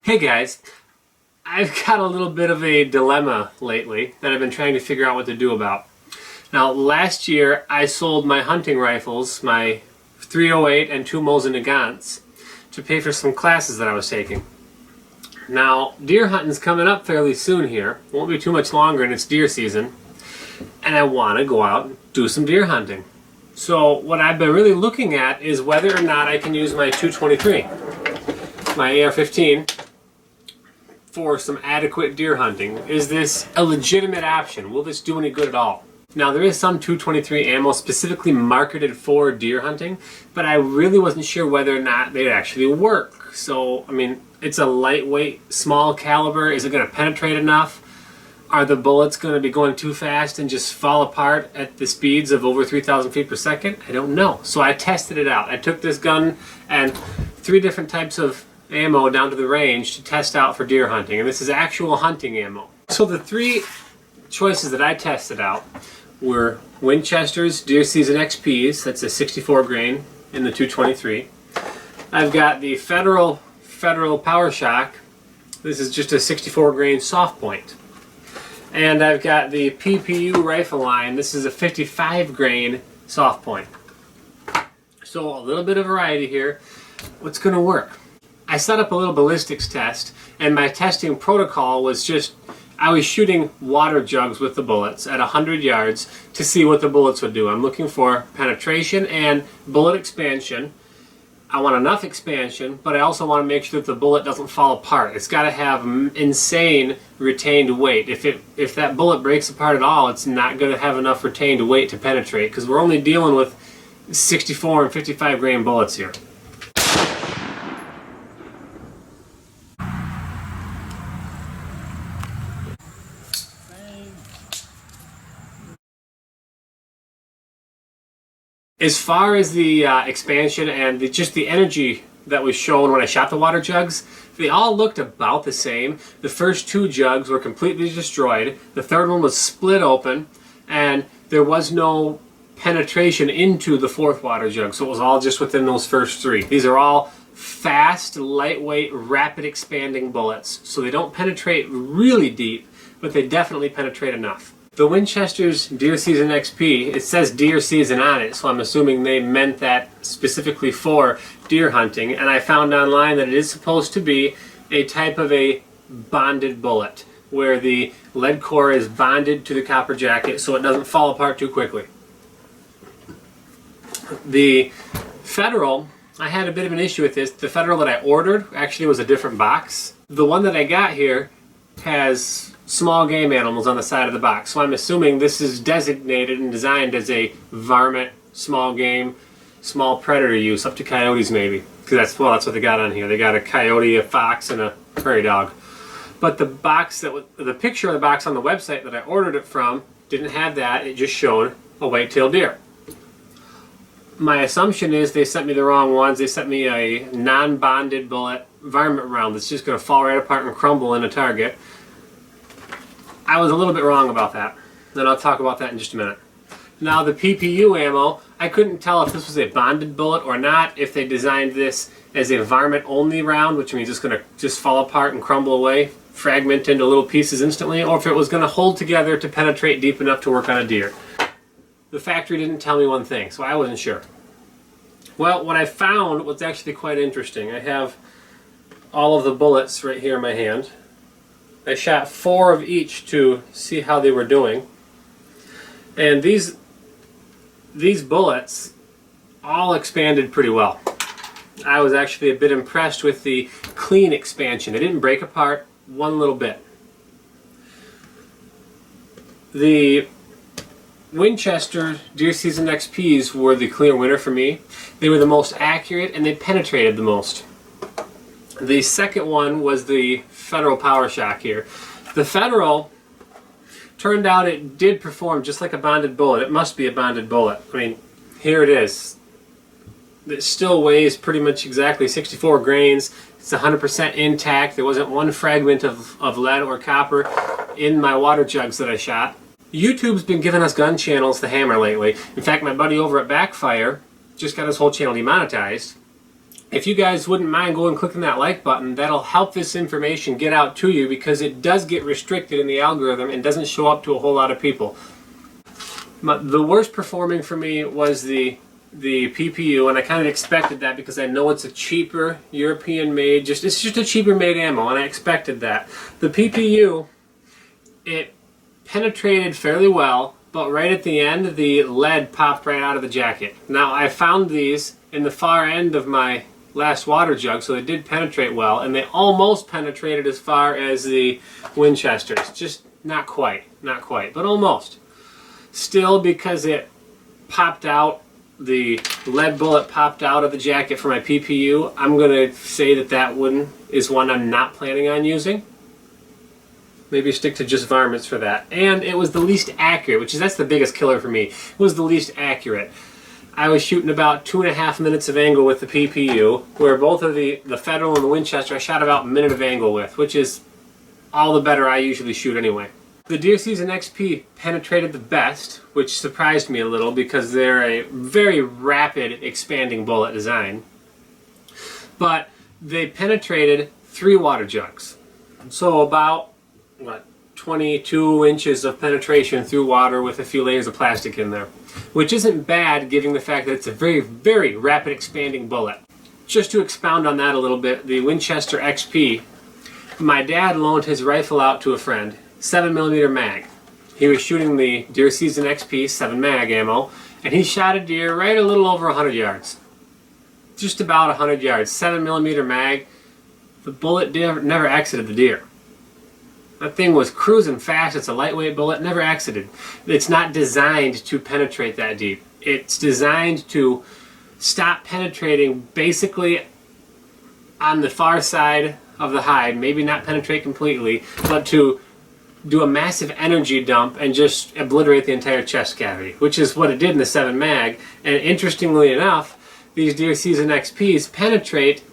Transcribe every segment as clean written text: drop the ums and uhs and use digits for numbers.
Hey guys, I've got a little bit of a dilemma lately that I've been trying to figure out what to do about. Now, last year I sold my hunting rifles, my 308 and 2 Mosin Nagants, to pay for some classes that I was taking. Now, deer hunting's coming up fairly soon here. Won't be too much longer and it's deer season. And I want to go out and do some deer hunting. So what I've been really looking at is whether or not I can use my 223, my AR-15, for some adequate deer hunting. Is this a legitimate option? Will this do any good at all? Now, there is some 223 ammo specifically marketed for deer hunting, but I really wasn't sure whether or not they'd actually work. So, I mean, it's a lightweight, small caliber. Is it going to penetrate enough? Are the bullets going to be going too fast and just fall apart at the speeds of over 3,000 feet per second? I don't know. So I tested it out. I took this gun and 3 different types of ammo down to the range to test out for deer hunting, and this is actual hunting ammo. So the 3 choices that I tested out were Winchester's Deer Season XPs, that's a 64 grain in the 223. I've got the Federal Power Shock, this is just a 64 grain soft point. And I've got the PPU rifle line, this is a 55 grain soft point. So a little bit of variety here. What's going to work? I set up a little ballistics test, and my testing protocol was just, I was shooting water jugs with the bullets at 100 yards to see what the bullets would do. I'm looking for penetration and bullet expansion. I want enough expansion, but I also want to make sure that the bullet doesn't fall apart. It's got to have insane retained weight. If that bullet breaks apart at all, it's not going to have enough retained weight to penetrate, because we're only dealing with 64 and 55 grain bullets here. As far as the expansion and just the energy that was shown when I shot the water jugs, they all looked about the same. The first 2 jugs were completely destroyed. The third one was split open, and there was no penetration into the 4th water jug, so it was all just within those first 3. These are all fast, lightweight, rapid expanding bullets, so they don't penetrate really deep, but they definitely penetrate enough. The Winchester's Deer Season XP, it says deer season on it, so I'm assuming they meant that specifically for deer hunting, and I found online that it is supposed to be a type of a bonded bullet, where the lead core is bonded to the copper jacket so it doesn't fall apart too quickly. The Federal, I had a bit of an issue with this. The Federal that I ordered actually was a different box. The one that I got here has small game animals on the side of the box, so I'm assuming this is designated and designed as a varmint, small game, small predator use, up to coyotes maybe, because that's what they got on here. They got a coyote, a fox, and a prairie dog. But the box the picture of the box on the website that I ordered it from didn't have that. It just showed a white-tailed deer. My assumption is they sent me the wrong ones. They sent me a non-bonded bullet varmint round that's just going to fall right apart and crumble in a target. I was a little bit wrong about that, and I'll talk about that in just a minute. Now, the PPU ammo, I couldn't tell if this was a bonded bullet or not, if they designed this as a varmint-only round, which means it's going to just fall apart and crumble away, fragment into little pieces instantly, or if it was going to hold together to penetrate deep enough to work on a deer. The factory didn't tell me one thing, so I wasn't sure. Well, what I found was actually quite interesting. I have all of the bullets right here in my hand. I shot 4 of each to see how they were doing. And these bullets all expanded pretty well. I was actually a bit impressed with the clean expansion. They didn't break apart one little bit. The Winchester Deer Season XPs were the clear winner for me. They were the most accurate and they penetrated the most. The second one was the Federal Power Shock here. The Federal, turned out it did perform just like a bonded bullet. It must be a bonded bullet. I mean, here it is. It still weighs pretty much exactly 64 grains. It's 100% intact. There wasn't one fragment of lead or copper in my water jugs that I shot. YouTube's been giving us gun channels to hammer lately. In fact, my buddy over at Backfire just got his whole channel demonetized if you guys wouldn't mind going and clicking that like button, that'll help this information get out to you, because it does get restricted in the algorithm and doesn't show up to a whole lot of people. The worst performing for me was the PPU, and I kind of expected that because I know it's a cheaper European made, it's just a cheaper made ammo, and I expected that. The PPU, it penetrated fairly well, but right at the end the lead popped right out of the jacket. Now I found these in the far end of my last water jug, so they did penetrate well, and they almost penetrated as far as the Winchesters. Just not quite, but almost. Still, because it popped out, the lead bullet popped out of the jacket for my PPU, I'm going to say that that one is one I'm not planning on using. Maybe stick to just varmints for that. And it was the least accurate, that's the biggest killer for me. It was the least accurate. I was shooting about 2.5 minutes of angle with the PPU, where both of the Federal and the Winchester I shot about a minute of angle with, which is all the better I usually shoot anyway. The Deer Season XP penetrated the best, which surprised me a little because they're a very rapid expanding bullet design. But they penetrated 3 water jugs. So about, 22 inches of penetration through water with a few layers of plastic in there. Which isn't bad given the fact that it's a very, very rapid expanding bullet. Just to expound on that a little bit, the Winchester XP, my dad loaned his rifle out to a friend. 7mm mag. He was shooting the Deer Season XP 7 mag ammo, and he shot a deer right a little over 100 yards. Just about 100 yards. 7mm mag. The bullet never exited the deer. That thing was cruising fast. It's a lightweight bullet, never exited. It's not designed to penetrate that deep. It's designed to stop penetrating basically on the far side of the hide, maybe not penetrate completely, but to do a massive energy dump and just obliterate the entire chest cavity, which is what it did in the 7 mag. And interestingly enough, these Deer Season XPs penetrate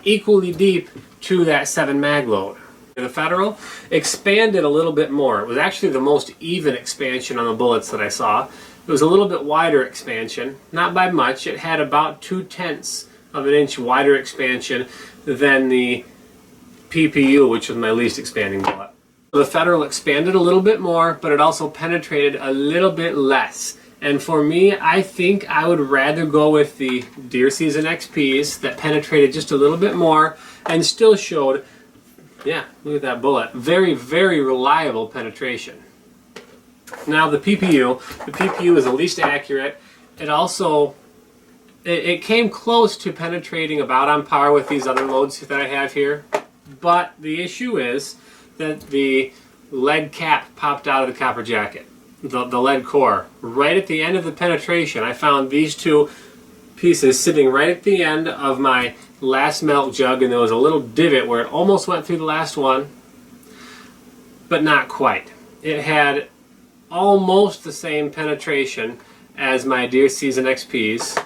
equally deep to that 7 mag load. The Federal expanded a little bit more. It was actually the most even expansion on the bullets that I saw. It was a little bit wider expansion, not by much. It had about 0.2 of an inch wider expansion than the PPU, which was my least expanding bullet. The Federal expanded a little bit more, but it also penetrated a little bit less. And for me, I think I would rather go with the Deer Season XPs that penetrated just a little bit more and still showed, yeah, look at that bullet, very, very reliable penetration. Now the PPU is the least accurate. It also, it came close to penetrating about on par with these other loads that I have here. But the issue is that the lead cap popped out of the copper jacket, the lead core. Right at the end of the penetration, I found these 2 pieces sitting right at the end of my last melt jug, and there was a little divot where it almost went through the last one, but not quite. It had almost the same penetration as my Deer Season XPs,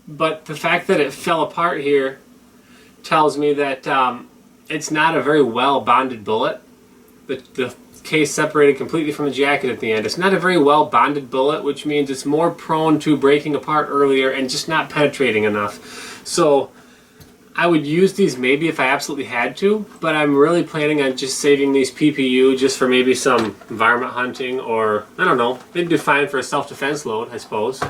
but the fact that it fell apart here tells me that it's not a very well bonded bullet. The case separated completely from the jacket at the end. It's not a very well bonded bullet, which means it's more prone to breaking apart earlier and just not penetrating enough. So I would use these maybe if I absolutely had to, but I'm really planning on just saving these PPU just for maybe some varmint hunting, or I don't know, they'd do fine for a self-defense load, I suppose.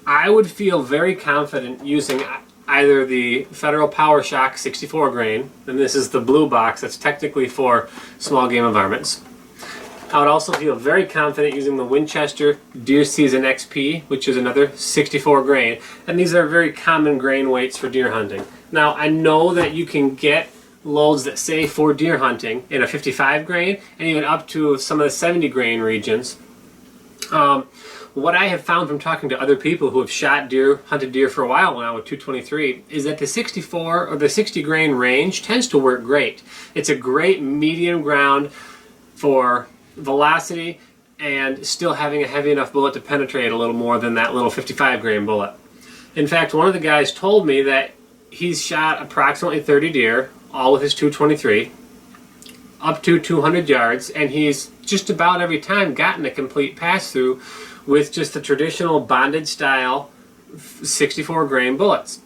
I would feel very confident using either the Federal PowerShock 64 grain, and this is the blue box that's technically for small game environments. I would also feel very confident using the Winchester Deer Season XP, which is another 64 grain, and these are very common grain weights for deer hunting. Now I know that you can get loads that say for deer hunting in a 55 grain and even up to some of the 70 grain regions. What I have found from talking to other people who have shot deer, hunted deer for a while now with 223, is that the 64 or the 60 grain range tends to work great. It's a great medium ground for velocity and still having a heavy enough bullet to penetrate a little more than that little 55 grain bullet. In fact, one of the guys told me that he's shot approximately 30 deer, all with his 223, up to 200 yards, and he's just about every time gotten a complete pass through with just the traditional bonded style 64 grain bullets.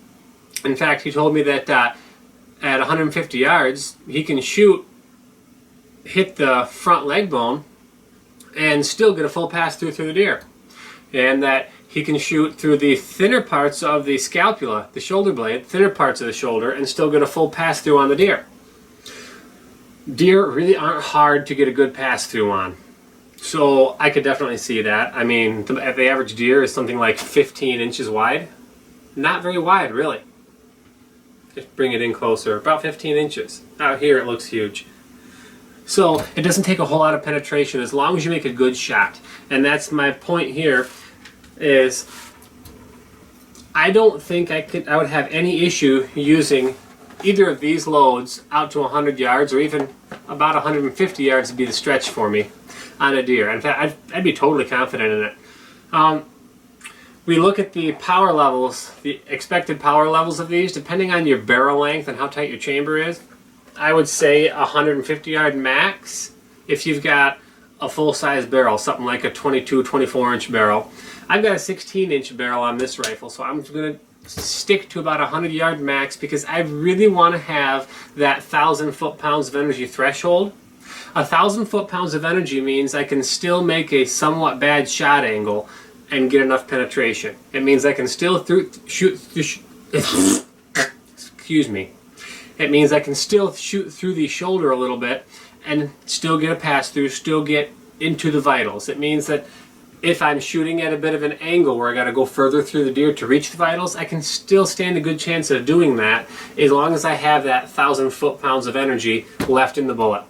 In fact, he told me that at 150 yards, he can hit the front leg bone and still get a full pass through the deer. And that he can shoot through the thinner parts of the scapula, the shoulder blade, thinner parts of the shoulder, and still get a full pass through on the deer. Deer really aren't hard to get a good pass through on. So I could definitely see that. I mean, the average deer is something like 15 inches wide. Not very wide, really. Just bring it in closer. About 15 inches. Out here it looks huge. So it doesn't take a whole lot of penetration as long as you make a good shot. And that's my point here, is I don't think I would have any issue using either of these loads out to 100 yards, or even about 150 yards would be the stretch for me on a deer. In fact, I'd be totally confident in it. We look at the power levels, the expected power levels of these, depending on your barrel length and how tight your chamber is. I would say 150 yard max if you've got a full-size barrel, something like a 22, 24-inch barrel. I've got a 16-inch barrel on this rifle, so I'm going to stick to about 100 yard max because I really want to have that 1,000 foot-pounds of energy threshold. 1,000 foot-pounds of energy means I can still make a somewhat bad shot angle and get enough penetration. It means I can still excuse me. It means I can still shoot through the shoulder a little bit and still get a pass through, still get into the vitals. It means that if I'm shooting at a bit of an angle where I got to go further through the deer to reach the vitals, I can still stand a good chance of doing that as long as I have that 1,000 foot-pounds of energy left in the bullet.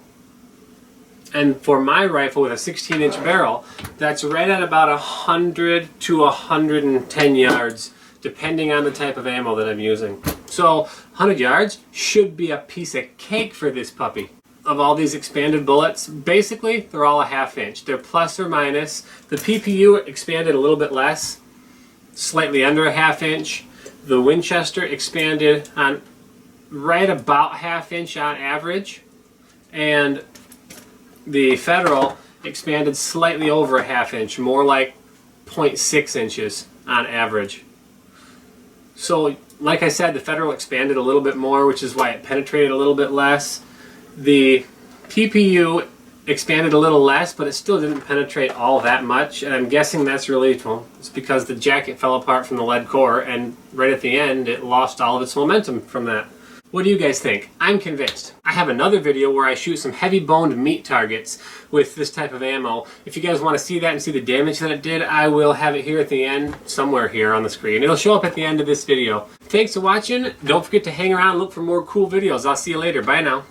And for my rifle with a 16-inch barrel, that's right at about 100 to 110 yards, depending on the type of ammo that I'm using. So 100 yards should be a piece of cake for this puppy. Of all these expanded bullets, basically they're all a ½ inch. They're plus or minus. The PPU expanded a little bit less, slightly under a ½ inch. The Winchester expanded on right about ½ inch on average, and the Federal expanded slightly over a ½ inch, more like 0.6 inches on average. So, like I said, the Federal expanded a little bit more, which is why it penetrated a little bit less. The PPU expanded a little less, but it still didn't penetrate all that much, and I'm guessing that's really, well, it's because the jacket fell apart from the lead core, and right at the end it lost all of its momentum from that. What do you guys think? I'm convinced. I have another video where I shoot some heavy boned meat targets with this type of ammo. If you guys want to see that and see the damage that it did, I will have it here at the end, somewhere here on the screen. It'll show up at the end of this video. Thanks for watching. Don't forget to hang around and look for more cool videos. I'll see you later. Bye now.